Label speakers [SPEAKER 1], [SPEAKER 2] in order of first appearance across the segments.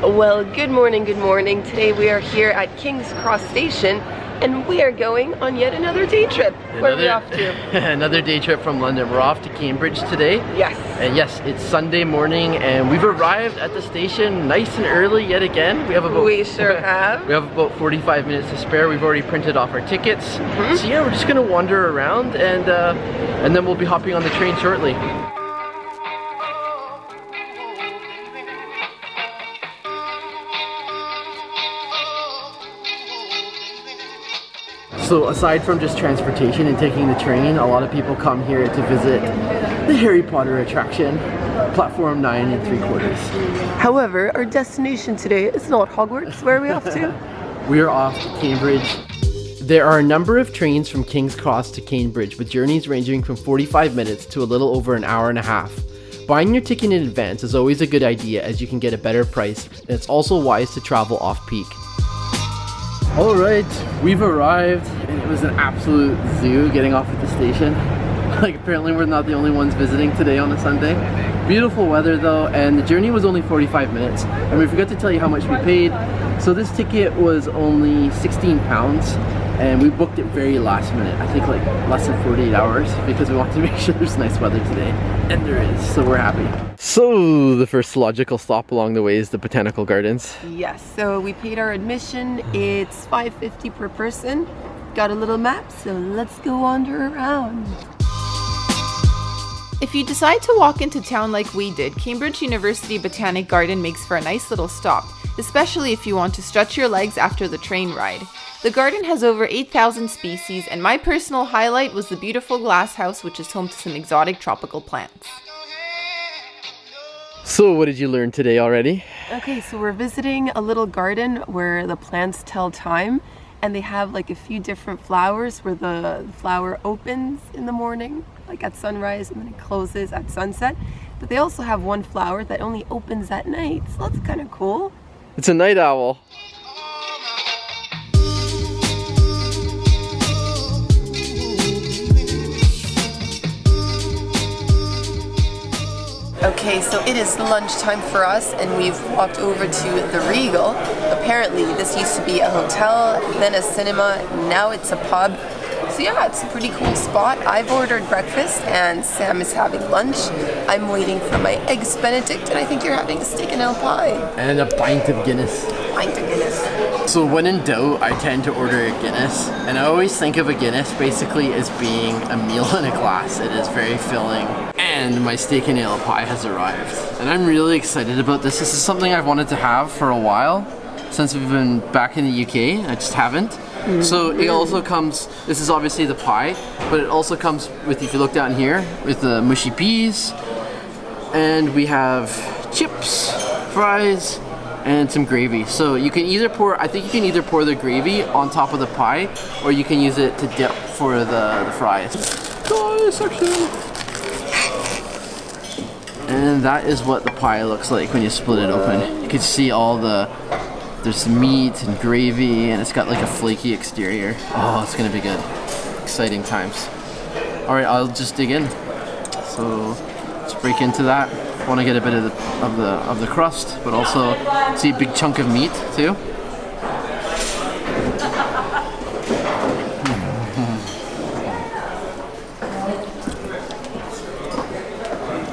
[SPEAKER 1] Well, good morning, good morning. Today we are here at King's Cross Station and we are going on yet another day trip. Where are we off to?
[SPEAKER 2] Another day trip from London. We're off to Cambridge today.
[SPEAKER 1] Yes.
[SPEAKER 2] And yes, it's Sunday morning and we've arrived at the station nice and early yet again.
[SPEAKER 1] We sure have.
[SPEAKER 2] We have about 45 minutes to spare. We've already printed off our tickets. So yeah, we're just gonna wander around and then we'll be hopping on the train shortly. So aside from just transportation and taking the train, a lot of people come here to visit the Harry Potter attraction, platform 9 3/4.
[SPEAKER 1] However, our destination today is not Hogwarts. Where are we off to?
[SPEAKER 2] We are off to Cambridge. There are a number of trains from King's Cross to Cambridge, with journeys ranging from 45 minutes to a little over an hour and a half. Buying your ticket in advance is always a good idea as you can get a better price, and it's also wise to travel off-peak. Alright, we've arrived and it was an absolute zoo getting off at the station. Like apparently we're not the only ones visiting today on a Sunday. Beautiful weather though, and the journey was only 45 minutes. And we forgot to tell you how much we paid. So this ticket was only £16 and we booked it very last minute. I think like less than 48 hours because we wanted to make sure there's nice weather today. And there is, so we're happy. So the first logical stop along the way is the Botanical Gardens.
[SPEAKER 1] Yes, so we paid our admission. It's $5.50 per person. Got a little map, so let's go wander around.
[SPEAKER 3] If you decide to walk into town like we did, Cambridge University Botanic Garden makes for a nice little stop, especially if you want to stretch your legs after the train ride. The garden has over 8,000 species, and my personal highlight was the beautiful glass house, which is home to some exotic tropical plants.
[SPEAKER 2] So what did you learn today already?
[SPEAKER 1] Okay, so we're visiting a little garden where the plants tell time, and they have like a few different flowers where the flower opens in the morning, like at sunrise, and then it closes at sunset. But they also have one flower that only opens at night, so that's kind of cool.
[SPEAKER 2] It's a night owl.
[SPEAKER 1] Okay, so it is lunchtime for us and we've walked over to the Regal. Apparently this used to be a hotel, then a cinema, now it's a pub. So yeah, it's a pretty cool spot. I've ordered breakfast and Sam is having lunch. I'm waiting for my eggs Benedict and I think you're having a steak and ale pie.
[SPEAKER 2] And a pint of Guinness.
[SPEAKER 1] Pint of Guinness.
[SPEAKER 2] So when in doubt, I tend to order a Guinness. And I always think of a Guinness basically as being a meal in a glass. It is very filling. And my steak and ale pie has arrived. And I'm really excited about this. This is something I've wanted to have for a while. Since we've been back in the UK, I just haven't. So it also comes, this is obviously the pie, but it also comes with, if you look down here, with the mushy peas. And we have chips, fries, and some gravy. So you can either pour, I think you can either pour the gravy on top of the pie, or you can use it to dip for the fries. Pie section. And that is what the pie looks like when you split it open. You can see all the, there's meat and gravy, and it's got like a flaky exterior. Oh, it's gonna be good. Exciting times. All right, I'll just dig in. So let's break into that. I want to get a bit of the crust, but also see a big chunk of meat too.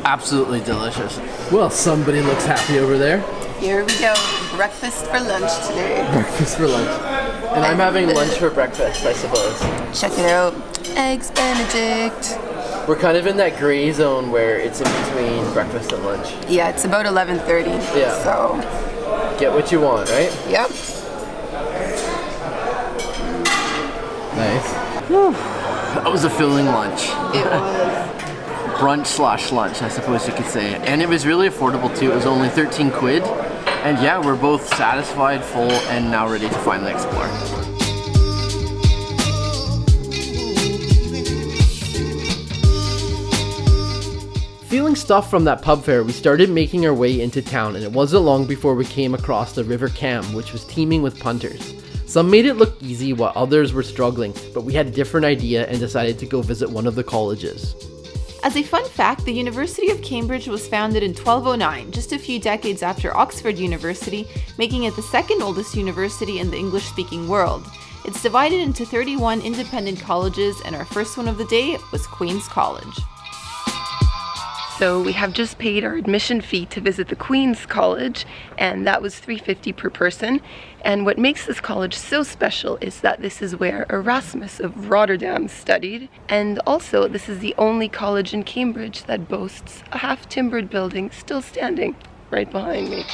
[SPEAKER 2] Absolutely delicious. Well, somebody looks happy over there.
[SPEAKER 1] Here we go, breakfast for lunch today.
[SPEAKER 2] Breakfast for lunch. And I'm having lunch for breakfast, I suppose.
[SPEAKER 1] Check it out, eggs Benedict.
[SPEAKER 2] We're kind of in that gray zone where it's in between breakfast and lunch.
[SPEAKER 1] Yeah, it's about 11:30.
[SPEAKER 2] Yeah.
[SPEAKER 1] So
[SPEAKER 2] get what you want, right?
[SPEAKER 1] Yep.
[SPEAKER 2] Nice. Whew. That was a filling lunch.
[SPEAKER 1] It was.
[SPEAKER 2] Brunch/lunch, I suppose you could say. And it was really affordable too. It was only 13 quid. And yeah, we're both satisfied, full, and now ready to finally explore. Feeling stuffed from that pub fare, we started making our way into town, and it wasn't long before we came across the River Cam, which was teeming with punters. Some made it look easy while others were struggling, but we had a different idea and decided to go visit one of the colleges.
[SPEAKER 3] As a fun fact, the University of Cambridge was founded in 1209, just a few decades after Oxford University, making it the second oldest university in the English-speaking world. It's divided into 31 independent colleges, and our first one of the day was Queen's College.
[SPEAKER 1] So we have just paid our admission fee to visit the Queen's College, and that was $3.50 per person. And what makes this college so special is that this is where Erasmus of Rotterdam studied, and also this is the only college in Cambridge that boasts a half-timbered building still standing right behind me.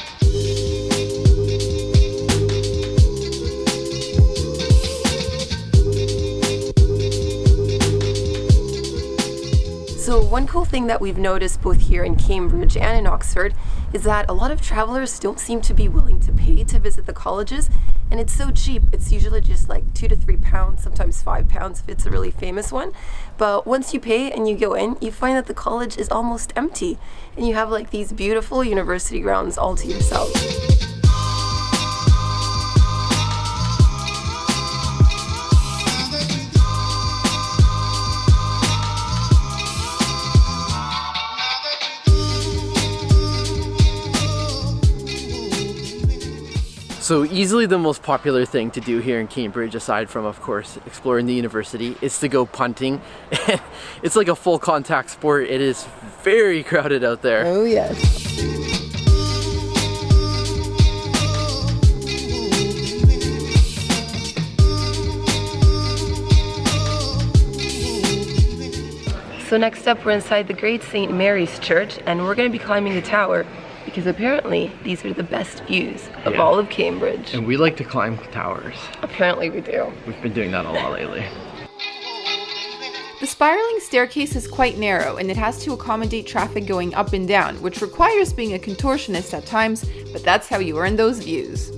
[SPEAKER 1] So one cool thing that we've noticed both here in Cambridge and in Oxford is that a lot of travelers don't seem to be willing to pay to visit the colleges, and it's so cheap. It's usually just like £2 to £3, sometimes £5 if it's a really famous one. But once you pay and you go in, you find that the college is almost empty, and you have like these beautiful university grounds all to yourself.
[SPEAKER 2] So easily the most popular thing to do here in Cambridge, aside from, of course, exploring the university, is to go punting. It's like a full contact sport. It is very crowded out there.
[SPEAKER 1] Oh yes. So next up we're inside the Great St. Mary's Church, and we're going to be climbing the tower, because apparently these are the best views of all of Cambridge.
[SPEAKER 2] And we like to climb towers.
[SPEAKER 1] Apparently we do.
[SPEAKER 2] We've been doing that a lot lately.
[SPEAKER 3] The spiraling staircase is quite narrow, and it has to accommodate traffic going up and down, which requires being a contortionist at times, but that's how you earn those views.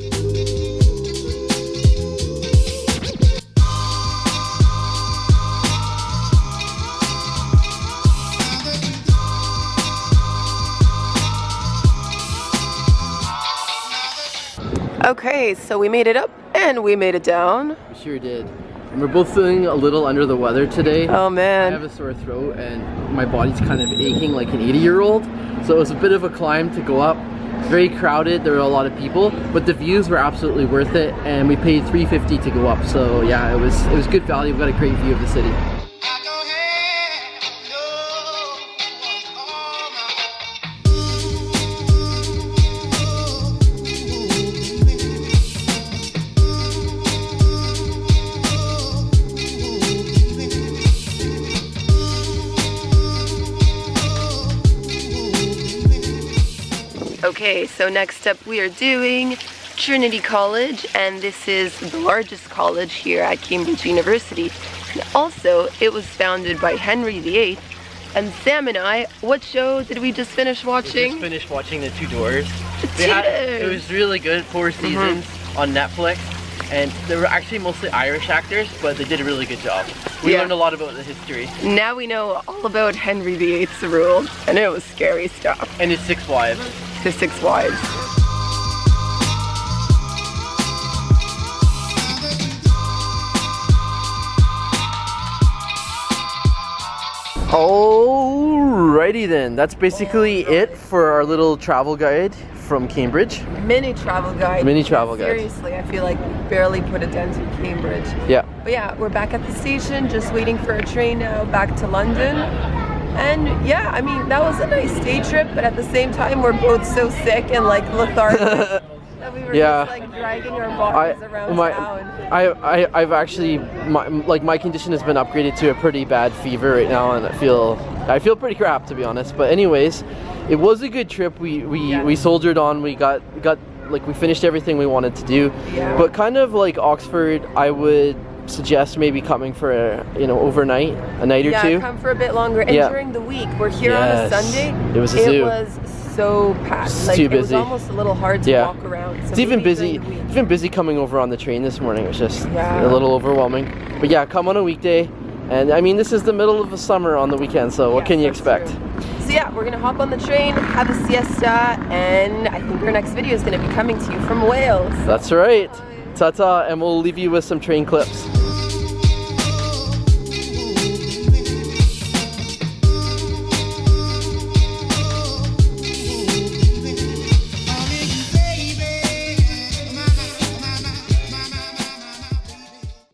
[SPEAKER 1] Okay, so we made it up and we made it down.
[SPEAKER 2] We sure did. And we're both feeling a little under the weather today.
[SPEAKER 1] Oh man.
[SPEAKER 2] I have a sore throat and my body's kind of aching like an 80-year-old. So it was a bit of a climb to go up. It's very crowded, there were a lot of people, but the views were absolutely worth it, and we paid $3.50 to go up. So yeah, it was good value. We've got a great view of the city.
[SPEAKER 1] Okay, so next up we are doing Trinity College, and this is the largest college here at Cambridge University. And also, it was founded by Henry VIII. And Sam and I, what show did we just finish watching?
[SPEAKER 2] We just finished watching The Two Doors.
[SPEAKER 1] It
[SPEAKER 2] was really good, 4 seasons on Netflix. And they were actually mostly Irish actors, but they did a really good job. We learned a lot about the history.
[SPEAKER 1] Now we know all about Henry VIII's rule, and it was scary stuff.
[SPEAKER 2] And his 6 wives.
[SPEAKER 1] His 6 wives.
[SPEAKER 2] Alrighty then, that's basically it for our little travel guide from Cambridge.
[SPEAKER 1] Mini travel guide.
[SPEAKER 2] Mini travel guide.
[SPEAKER 1] Seriously, I feel like we barely put a dent in Cambridge.
[SPEAKER 2] Yeah.
[SPEAKER 1] But yeah, we're back at the station, just waiting for a train now back to London. And yeah, I mean, that was a nice day trip, but at the same time, we're both so sick and like lethargic that we were just like dragging our bodies around town.
[SPEAKER 2] I've actually, my condition has been upgraded to a pretty bad fever right now, and I feel pretty crap, to be honest. But anyways, it was a good trip. We soldiered on. We got like, we finished everything we wanted to do.
[SPEAKER 1] Yeah.
[SPEAKER 2] But kind of like Oxford, I would suggest maybe coming for overnight, a night or two.
[SPEAKER 1] Yeah, come for a bit longer. And during the week, we're here on a Sunday.
[SPEAKER 2] It was a zoo.
[SPEAKER 1] It was so packed.
[SPEAKER 2] It's
[SPEAKER 1] like,
[SPEAKER 2] too
[SPEAKER 1] it was
[SPEAKER 2] busy.
[SPEAKER 1] almost a little hard to walk around. So
[SPEAKER 2] it's even busy. It's been busy coming over on the train this morning. It was just
[SPEAKER 1] a
[SPEAKER 2] little overwhelming. But yeah, come on a weekday. And I mean, this is the middle of the summer on the weekend, so what can you expect?
[SPEAKER 1] True. So yeah, we're gonna hop on the train, have a siesta, and I think our next video is gonna be coming to you from Wales.
[SPEAKER 2] That's right. Ta-ta, and we'll leave you with some train clips.